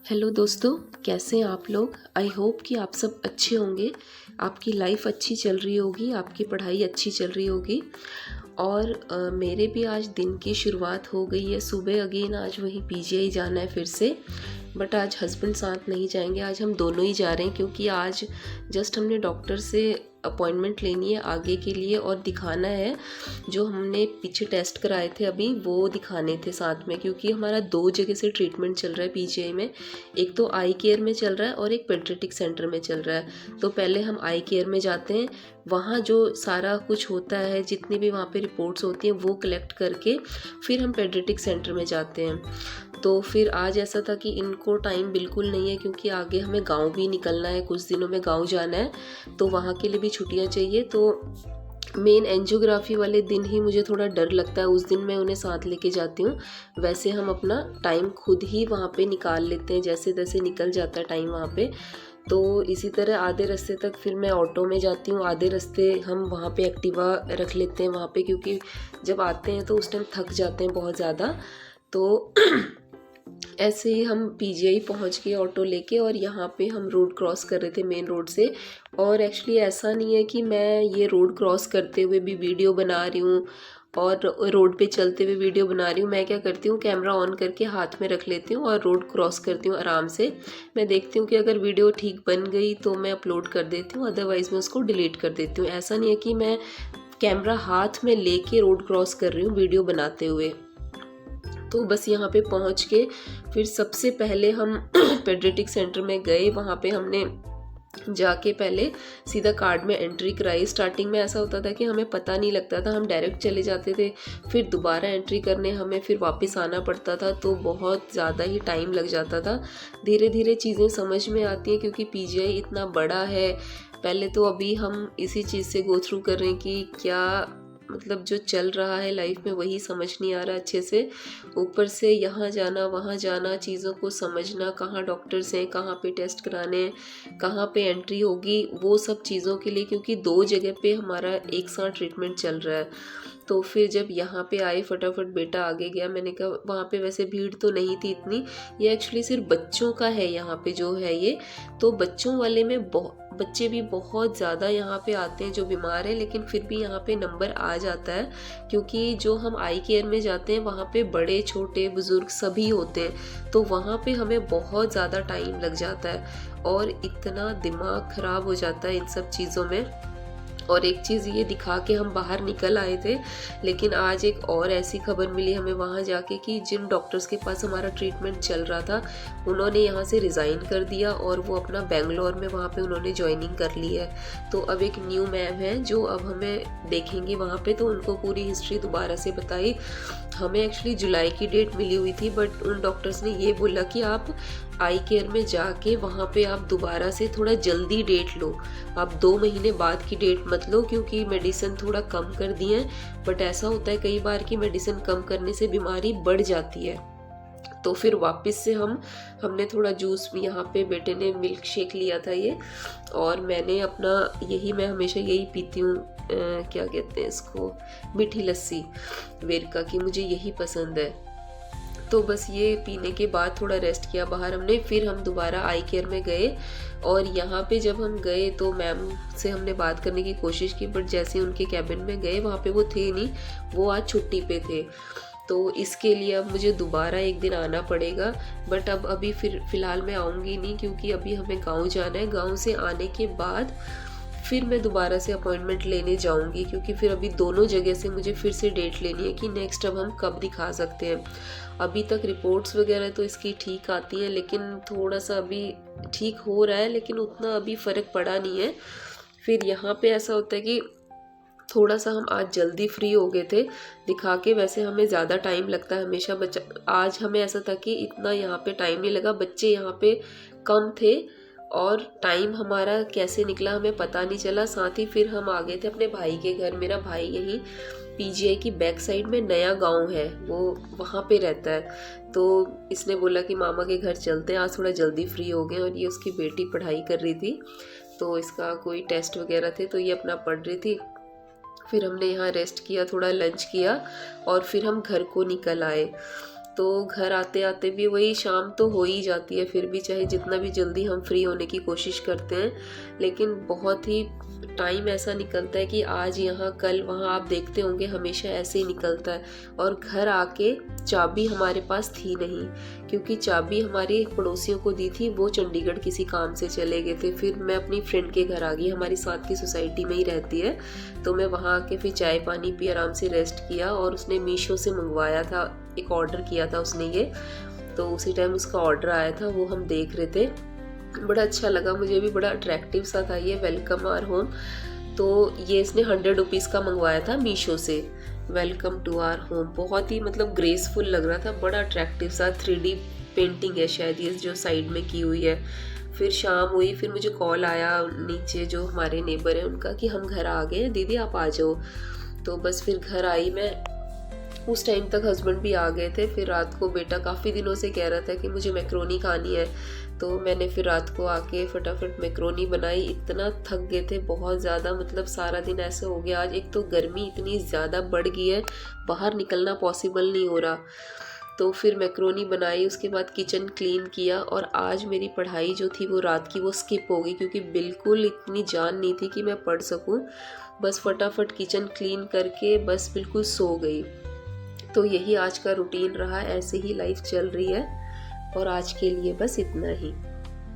Hello दोस्तों, कैसे हैं आप लोग। आई होप कि आप सब अच्छे होंगे, आपकी लाइफ अच्छी चल रही होगी, आपकी पढ़ाई अच्छी चल रही होगी। और मेरे भी आज दिन की शुरुआत हो गई है। सुबह अगेन आज वहीं पीजीआई जाना है फिर से, बट आज हस्बैंड साथ नहीं जाएंगे, आज हम दोनों ही जा रहे हैं क्योंकि आज जस्ट हमने डॉक्टर से अपॉइंटमेंट लेनी है आगे के लिए और दिखाना है। जो हमने पीछे टेस्ट कराए थे अभी वो दिखाने थे साथ में, क्योंकि हमारा 2 जगह से ट्रीटमेंट चल रहा है पीजीआई में। एक तो आई केयर में चल रहा है और एक पेडियाट्रिक सेंटर में चल रहा है। तो पहले हम आई केयर में जाते हैं, वहाँ जो सारा कुछ होता है, जितनी भी वहाँ पे रिपोर्ट्स होती हैं वो कलेक्ट करके फिर हम पेडियाट्रिक सेंटर में जाते हैं। तो फिर आज ऐसा था कि इनको टाइम बिल्कुल नहीं है क्योंकि आगे हमें गांव भी निकलना है, कुछ दिनों में गांव जाना है, तो वहाँ के लिए भी छुट्टियाँ चाहिए। तो मेन एंजियोग्राफी वाले दिन ही मुझे थोड़ा डर लगता है, उस दिन मैं उन्हें साथ लेके जाती हूँ। वैसे हम अपना टाइम खुद ही वहाँ पे निकाल लेते हैं, जैसे तैसे निकल जाता है टाइम वहाँ पे। तो इसी तरह आधे रास्ते तक फिर मैं ऑटो में जाती हूँ, आधे रास्ते हम वहाँ पे एक्टिवा रख लेते हैं वहाँ पे, क्योंकि जब आते हैं तो उस टाइम थक जाते हैं बहुत ज़्यादा। तो ऐसे ही हम पीजीआई पहुंच गए ऑटो लेके, और यहाँ पे हम रोड क्रॉस कर रहे थे मेन रोड से। और एक्चुअली ऐसा नहीं है कि मैं ये रोड क्रॉस करते हुए भी वीडियो बना रही हूँ और रोड पे चलते हुए वीडियो बना रही हूँ। मैं क्या करती हूँ, कैमरा ऑन करके हाथ में रख लेती हूँ और रोड क्रॉस करती हूँ आराम से। मैं देखती हूँ कि अगर वीडियो ठीक बन गई तो मैं अपलोड कर देती हूँ, अदरवाइज़ मैं उसको डिलीट कर देती हूँ। ऐसा नहीं है कि मैं कैमरा हाथ में लेके रोड क्रॉस कर रही हूँ वीडियो बनाते हुए। तो बस यहाँ पे पहुँच के फिर सबसे पहले हम पेडियाट्रिक सेंटर में गए। वहाँ पे हमने जाके पहले सीधा कार्ड में एंट्री कराई। स्टार्टिंग में ऐसा होता था कि हमें पता नहीं लगता था, हम डायरेक्ट चले जाते थे, फिर दोबारा एंट्री करने हमें फिर वापस आना पड़ता था, तो बहुत ज़्यादा ही टाइम लग जाता था। धीरे धीरे चीज़ें समझ में आती हैं क्योंकि पीजीआई इतना बड़ा है। पहले तो अभी हम इसी चीज़ से गो थ्रू कर रहे हैं कि क्या मतलब जो चल रहा है लाइफ में वही समझ नहीं आ रहा अच्छे से। ऊपर से यहाँ जाना वहाँ जाना, चीज़ों को समझना, कहाँ डॉक्टर्स हैं, कहाँ पे टेस्ट कराने हैं, कहाँ पे एंट्री होगी, वो सब चीज़ों के लिए, क्योंकि 2 जगह पे हमारा एक साथ ट्रीटमेंट चल रहा है। तो फिर जब यहाँ पे आए फटाफट बेटा आगे गया। मैंने कहा वहाँ पे वैसे भीड़ तो नहीं थी इतनी, ये एक्चुअली सिर्फ बच्चों का है यहाँ पे जो है ये। तो बच्चों वाले में बच्चे भी बहुत ज़्यादा यहाँ पे आते हैं जो बीमार है, लेकिन फिर भी यहाँ पे नंबर आ जाता है क्योंकि जो हम आई केयर में जाते हैं वहाँ पे बड़े छोटे बुजुर्ग सभी होते हैं, तो वहाँ पे हमें बहुत ज़्यादा टाइम लग जाता है और इतना दिमाग ख़राब हो जाता है इन सब चीज़ों में। और एक चीज़ ये दिखा के हम बाहर निकल आए थे, लेकिन आज एक और ऐसी खबर मिली हमें वहाँ जाके कि जिन डॉक्टर्स के पास हमारा ट्रीटमेंट चल रहा था उन्होंने यहाँ से रिज़ाइन कर दिया और वो अपना बेंगलोर में वहाँ पे उन्होंने ज्वाइनिंग कर ली है। तो अब एक न्यू मैम है जो अब हमें देखेंगी वहाँ पे, तो उनको पूरी हिस्ट्री दोबारा से बताई। हमें एक्चुअली जुलाई की डेट मिली हुई थी, बट उन डॉक्टर्स ने ये बोला कि आप आई केयर में जाके वहाँ पे आप दोबारा से थोड़ा जल्दी डेट लो, आप 2 महीने बाद की डेट मत लो, क्योंकि मेडिसिन थोड़ा कम कर दी है। बट ऐसा होता है कई बार कि मेडिसिन कम करने से बीमारी बढ़ जाती है। तो फिर वापस से हमने थोड़ा जूस भी, यहाँ पे बेटे ने मिल्क शेक लिया था ये, और मैंने अपना मैं हमेशा यही पीती हूँ, क्या कहते हैं इसको, मीठी लस्सी वेरका की, मुझे यही पसंद है। तो बस ये पीने के बाद थोड़ा रेस्ट किया बाहर हमने, फिर हम दोबारा आई केयर में गए। और यहाँ पे जब हम गए तो मैम से हमने बात करने की कोशिश की, बट जैसे उनके कैबिन में गए वहाँ पे वो थे नहीं, वो आज छुट्टी पे थे। तो इसके लिए अब मुझे दोबारा एक दिन आना पड़ेगा, बट अब अभी फ़िलहाल मैं आऊँगी नहीं क्योंकि अभी हमें गाँव जाना है। गाँव से आने के बाद फिर मैं दोबारा से अपॉइंटमेंट लेने जाऊंगी, क्योंकि फिर अभी दोनों जगह से मुझे फिर से डेट लेनी है कि नेक्स्ट अब हम कब दिखा सकते हैं। अभी तक रिपोर्ट्स वगैरह तो इसकी ठीक आती हैं, लेकिन थोड़ा सा अभी ठीक हो रहा है, लेकिन उतना अभी फ़र्क पड़ा नहीं है। फिर यहाँ पे ऐसा होता है कि थोड़ा सा हम आज जल्दी फ्री हो गए थे दिखा के, वैसे हमें ज़्यादा टाइम लगता है हमेशा। आज हमें ऐसा था कि इतना यहाँ पे टाइम नहीं लगा, बच्चे यहाँ पे कम थे और टाइम हमारा कैसे निकला हमें पता नहीं चला। साथ ही फिर हम आ गए थे अपने भाई के घर। मेरा भाई यहीं पीजीआई की बैक साइड में नया गांव है, वो वहाँ पे रहता है। तो इसने बोला कि मामा के घर चलते हैं, आज थोड़ा जल्दी फ्री हो गए। और ये उसकी बेटी पढ़ाई कर रही थी, तो इसका कोई टेस्ट वगैरह थे, तो ये अपना पढ़ रही थी। फिर हमने यहाँ रेस्ट किया, थोड़ा लंच किया और फिर हम घर को निकल आए। तो घर आते आते भी वही शाम तो हो ही जाती है, फिर भी चाहे जितना भी जल्दी हम फ्री होने की कोशिश करते हैं, लेकिन बहुत ही टाइम ऐसा निकलता है कि आज यहाँ कल वहाँ, आप देखते होंगे हमेशा ऐसे ही निकलता है। और घर आके चाबी हमारे पास थी नहीं, क्योंकि चाबी हमारे पड़ोसियों को दी थी, वो चंडीगढ़ किसी काम से चले गए थे। फिर मैं अपनी फ्रेंड के घर आ गई, हमारी साथ की सोसाइटी में ही रहती है, तो मैं वहाँ आके फिर चाय पानी पी, आराम से रेस्ट किया। और उसने मीशो से मंगवाया था, एक ऑर्डर किया था उसने ये, तो उसी टाइम उसका ऑर्डर आया था, वो हम देख रहे थे। बड़ा अच्छा लगा, मुझे भी बड़ा अट्रैक्टिव सा था ये, वेलकम आवर होम। तो ये इसने 100 रुपीज़ का मंगवाया था मीशो से, वेलकम टू आवर होम। बहुत ही मतलब ग्रेसफुल लग रहा था, बड़ा अट्रैक्टिव सा 3D पेंटिंग है शायद ये जो साइड में की हुई है। फिर शाम हुई, फिर मुझे कॉल आया नीचे जो हमारे नेबर हैं उनका कि हम घर आ गए हैं दीदी, आप आ जाओ। तो बस फिर घर आई मैं, उस टाइम तक हस्बैंड भी आ गए थे। फिर रात को बेटा काफ़ी दिनों से कह रहा था कि मुझे मैक्रोनी खानी है, तो मैंने फिर रात को आके फटाफट मैक्रोनी बनाई। इतना थक गए थे बहुत ज़्यादा, मतलब सारा दिन ऐसे हो गया। आज एक तो गर्मी इतनी ज़्यादा बढ़ गई है, बाहर निकलना पॉसिबल नहीं हो रहा। तो फिर मैक्रोनी बनाई, उसके बाद किचन क्लीन किया। और आज मेरी पढ़ाई जो थी वो रात की वो स्किप हो गई, क्योंकि बिल्कुल इतनी जान नहीं थी कि मैं पढ़ सकूं। बस फटाफट किचन क्लीन करके बस बिल्कुल सो गई। तो यही आज का रूटीन रहा, ऐसे ही लाइफ चल रही है। और आज के लिए बस इतना ही।